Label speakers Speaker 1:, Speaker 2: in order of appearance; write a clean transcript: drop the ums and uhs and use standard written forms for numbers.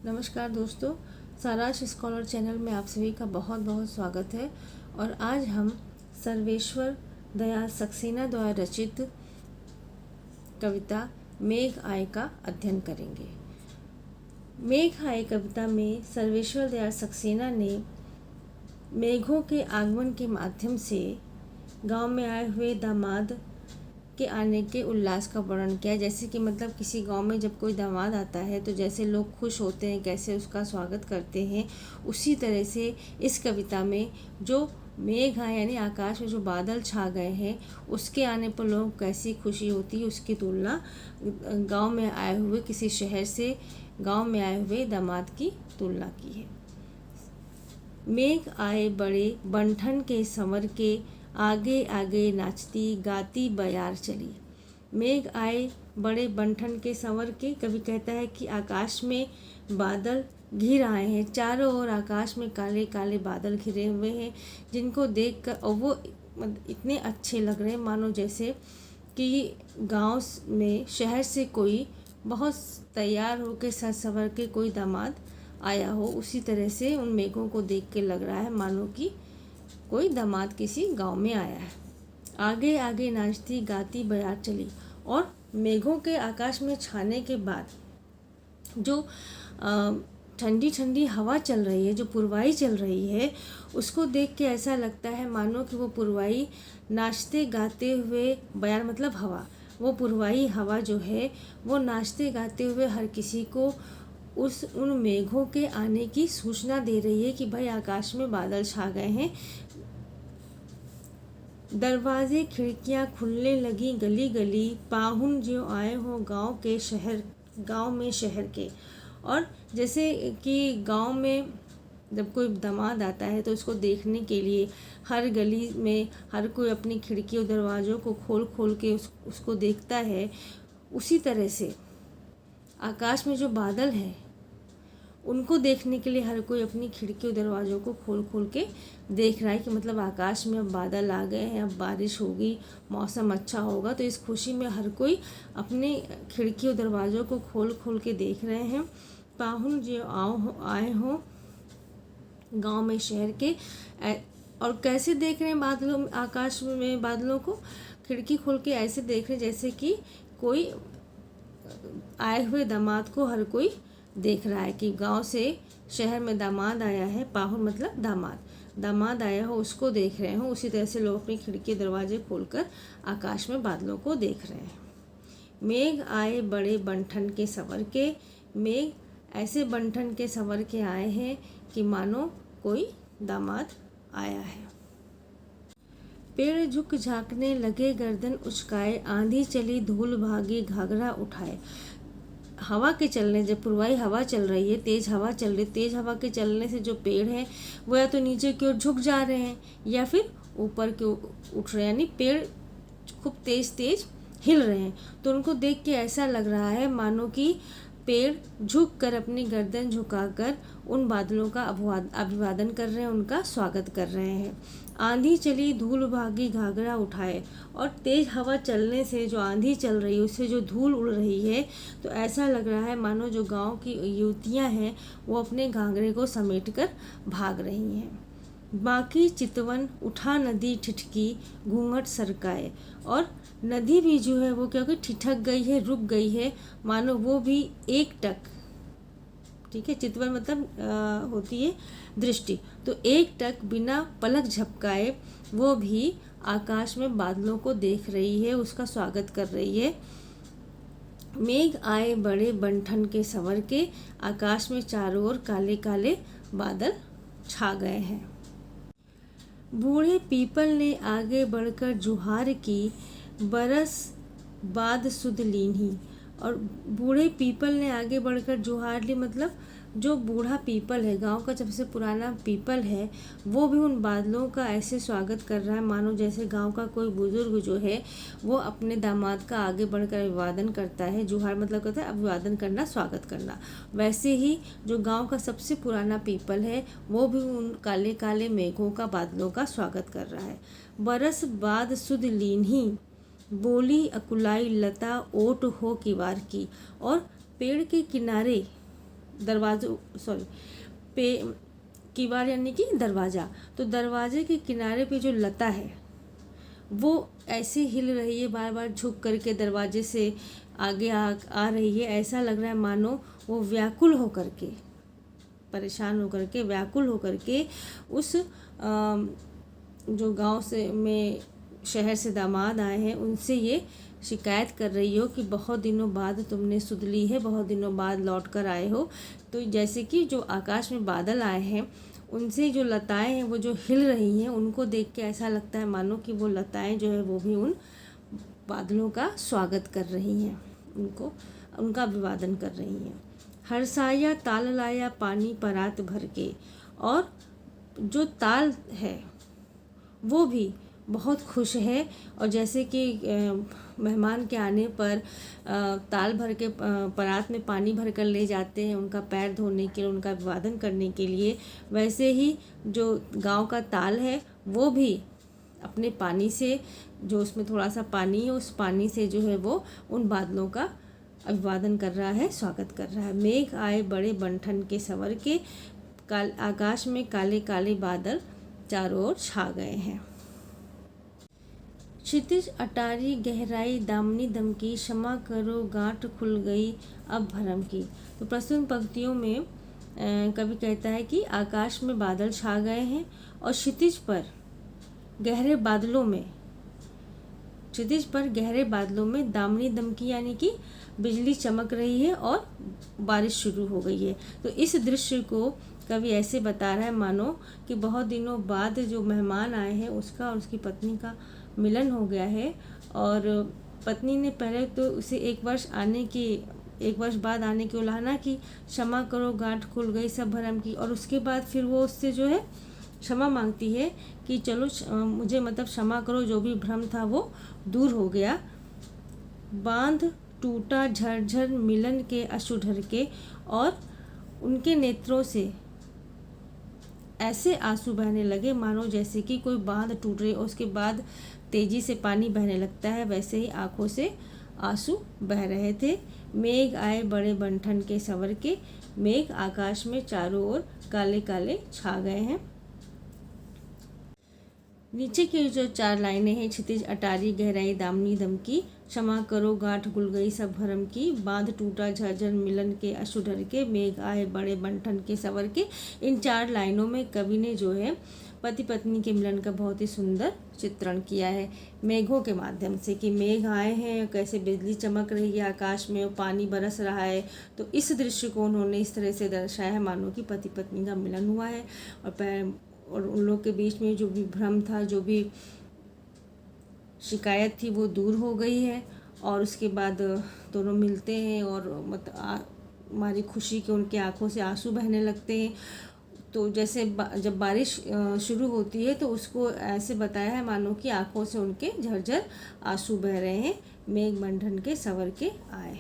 Speaker 1: नमस्कार दोस्तों, सारांश स्कॉलर चैनल में आप सभी का बहुत बहुत स्वागत है। और आज हम सर्वेश्वर दयाल सक्सेना द्वारा रचित कविता मेघ आए का अध्ययन करेंगे। मेघ आए कविता में सर्वेश्वर दयाल सक्सेना ने मेघों के आगमन के माध्यम से गांव में आए हुए दामाद के आने के उल्लास का वर्णन किया। जैसे कि मतलब किसी गांव में जब कोई दामाद आता है तो जैसे लोग खुश होते हैं, कैसे उसका स्वागत करते हैं, उसी तरह से इस कविता में जो मेघ आए यानी आकाश में जो बादल छा गए हैं उसके आने पर लोग कैसी खुशी होती है उसकी तुलना गांव में आए हुए किसी शहर से गांव में आए हुए दामाद की तुलना की है। मेघ आए बड़े बंठन के संवर के, आगे आगे नाचती गाती बयार चली। मेघ आए बड़े बंठन के संवर के, कवि कहता है कि आकाश में बादल घिर आए हैं, चारों ओर आकाश में काले काले बादल घिरे हुए हैं, जिनको देखकर और वो इतने अच्छे लग रहे हैं मानो जैसे कि गांव में शहर से कोई बहुत तैयार होकर सज संवर के कोई दामाद आया हो। उसी तरह से उन मेघों को देख के लग रहा है मानो कि कोई दामाद किसी गांव में आया है। आगे आगे नाचती गाती बयार चली। और मेघों के आकाश में छाने के बाद जो ठंडी ठंडी हवा चल रही है, जो पुरवाई चल रही है, उसको देख के ऐसा लगता है मानो कि वो पुरवाई नाचते गाते हुए, बयार मतलब हवा, वो पुरवाई हवा जो है वो नाचते गाते हुए हर किसी को उन मेघों के आने की सूचना दे रही है कि भाई आकाश में बादल छा गए हैं। दरवाजे खिड़कियां खुलने लगी गली गली, पाहुन जो आए हो गांव में शहर के। और जैसे कि गांव में जब कोई दामाद आता है तो उसको देखने के लिए हर गली में हर कोई अपनी खिड़की और दरवाज़ों को खोल खोल के उसको देखता है। उसी तरह से आकाश में जो बादल हैं उनको देखने के लिए हर कोई अपनी खिड़की और दरवाज़ों को खोल खोल के देख रहा है कि मतलब आकाश में अब बादल आ गए हैं, अब बारिश होगी, मौसम अच्छा होगा। तो इस खुशी में हर कोई अपने खिड़की और दरवाज़ों को खोल खोल के देख रहे हैं। पाहुन जो आए हो गांव में शहर के। और कैसे देख रहे हैं बादलों, आकाश में बादलों को खिड़की खोल के ऐसे देख रहे हैं जैसे कि कोई आए हुए दामाद को हर कोई देख रहा है कि गांव से शहर में दामाद आया है। पाहुन मतलब दामाद आया हो उसको देख रहे हो। उसी तरह से लोग अपनी खिड़की दरवाजे खोलकर आकाश में बादलों को देख रहे हैं। मेघ आए बड़े बंठन के संवर के। मेघ ऐसे बंठन के संवर के आए हैं कि मानो कोई दामाद आया है। पेड़ झुक झांकने लगे गर्दन उचकाए, आंधी चली धूल भागी घाघरा उठाए। हवा के चलने, जब पुरवाई हवा चल रही है, तेज़ हवा चल रही है, तेज़ हवा के चलने से जो पेड़ हैं वो या तो नीचे की ओर झुक जा रहे हैं या फिर ऊपर की ओर उठ रहे हैं, यानी पेड़ खूब तेज़ तेज़ हिल रहे हैं। तो उनको देख के ऐसा लग रहा है मानो कि पेड़ झुक कर अपनी गर्दन झुकाकर उन बादलों का अभिवादन कर रहे हैं, उनका स्वागत कर रहे हैं। आंधी चली धूल भागी घाघरा उठाए। और तेज़ हवा चलने से जो आंधी चल रही है उससे जो धूल उड़ रही है तो ऐसा लग रहा है मानो जो गांव की युवतियां हैं वो अपने घाघरे को समेट कर भाग रही हैं। बाकी चितवन उठा नदी ठिठकी घूंघट सरकाए। और नदी भी जो है वो क्या कि ठिठक गई है, रुक गई है, मानो वो भी एक टक, ठीक है, चितवन मतलब होती है दृष्टि, तो एक टक बिना पलक झपकाए वो भी आकाश में बादलों को देख रही है, उसका स्वागत कर रही है। मेघ आए बड़े बंठन के संवर के, आकाश में चारों ओर काले काले बादल छा गए हैं। बूढ़े पीपल ने आगे बढ़कर जुहार की, बरस बाद सुध लीन्ही। और बूढ़े पीपल ने आगे बढ़कर जुहार ली, मतलब जो बूढ़ा पीपल है, गांव का सबसे पुराना पीपल है, वो भी उन बादलों का ऐसे स्वागत कर रहा है मानो जैसे गांव का कोई बुजुर्ग जो है वो अपने दामाद का आगे बढ़कर अभिवादन करता है। जुहार मतलब कहता है अभिवादन करना, स्वागत करना। वैसे ही जो गांव का सबसे पुराना पीपल है वो भी उन काले काले मेघों का, बादलों का स्वागत कर रहा है। बरस बाद सुध लीन्ही, बोली अकुलाई लता ओट हो किवार की। और पेड़ के किनारे दरवाज़ों सॉरी पे किवाड़ यानी कि दरवाज़ा, तो दरवाजे के किनारे पे जो लता है वो ऐसे हिल रही है, बार बार झुक करके दरवाजे से आगे आ रही है। ऐसा लग रहा है मानो वो व्याकुल होकर के, परेशान होकर के, व्याकुल होकर के उस जो गांव से में शहर से दामाद आए हैं उनसे ये शिकायत कर रही हो कि बहुत दिनों बाद तुमने सुध ली है, बहुत दिनों बाद लौट कर आए हो। तो जैसे कि जो आकाश में बादल आए हैं उनसे जो लताएं हैं वो जो हिल रही हैं, उनको देख के ऐसा लगता है मानो कि वो लताएं जो है वो भी उन बादलों का स्वागत कर रही हैं, उनका अभिवादन कर रही हैं। हर्षाया ताल लाया पानी परात भर के, और जो ताल है वो भी बहुत खुश है। और जैसे कि मेहमान के आने पर ताल भर के परात में पानी भर कर ले जाते हैं उनका पैर धोने के लिए, उनका अभिवादन करने के लिए, वैसे ही जो गांव का ताल है वो भी अपने पानी से, जो उसमें थोड़ा सा पानी है, उस पानी से जो है वो उन बादलों का अभिवादन कर रहा है, स्वागत कर रहा है। मेघ आए बड़े बंठन के सवर के, आकाश में काले काले बादल चारों ओर छा गए हैं। क्षितिज अटारी गहराई दामनी दमकी, क्षमा करो गांठ खुल गई अब भरम की। तो प्रस्तुत पंक्तियों में कवि कहता है कि आकाश में बादल छा गए हैं और क्षितिज पर गहरे बादलों में दामनी दमकी यानी कि बिजली चमक रही है और बारिश शुरू हो गई है। तो इस दृश्य को कवि ऐसे बता रहा है मानो कि बहुत दिनों बाद जो मेहमान आए हैं उसका और उसकी पत्नी का मिलन हो गया है, और पत्नी ने पहले तो उसे एक वर्ष बाद आने की उलाहना की, क्षमा करो गांठ खुल गई सब भरम की, और उसके बाद फिर वो उससे जो है क्षमा मांगती है कि चलो मुझे मतलब क्षमा करो, जो भी भ्रम था वो दूर हो गया। बांध टूटा झरझर मिलन के अश्रु ढर के, और उनके नेत्रों से ऐसे आंसू बहने लगे मानो जैसे कि कोई बांध टूट रही और उसके बाद तेजी से पानी बहने लगता है, वैसे ही आंखों से आंसू बह रहे थे। मेघ आए बड़े बंठन के सवर के, मेघ आकाश में चारों ओर काले काले छा गए हैं। नीचे की जो 4 लाइनें हैं, क्षितिज अटारी गहराई दामनी दमकी, क्षमा करो गांठ गुल गई सब भरम की, बांध टूटा झरझर मिलन के अश्रु ढर के, मेघ आए बड़े बंठन के सवर के। इन 4 लाइनों में कवि ने जो है पति पत्नी के मिलन का बहुत ही सुंदर चित्रण किया है मेघों के माध्यम से, कि मेघ आए हैं, कैसे बिजली चमक रही है आकाश में, पानी बरस रहा है। तो इस दृश्य को उन्होंने इस तरह से दर्शाया है मानो कि पति पत्नी का मिलन हुआ है, और उन लोग के बीच में जो भी भ्रम था, जो भी शिकायत थी वो दूर हो गई है। और उसके बाद दोनों मिलते हैं और हमारी खुशी के उनके आंखों से आंसू बहने लगते हैं। तो जैसे जब बारिश शुरू होती है तो उसको ऐसे बताया है मानो कि आंखों से उनके झरझर आंसू बह रहे हैं, मेघ बंधन के सवर के आए।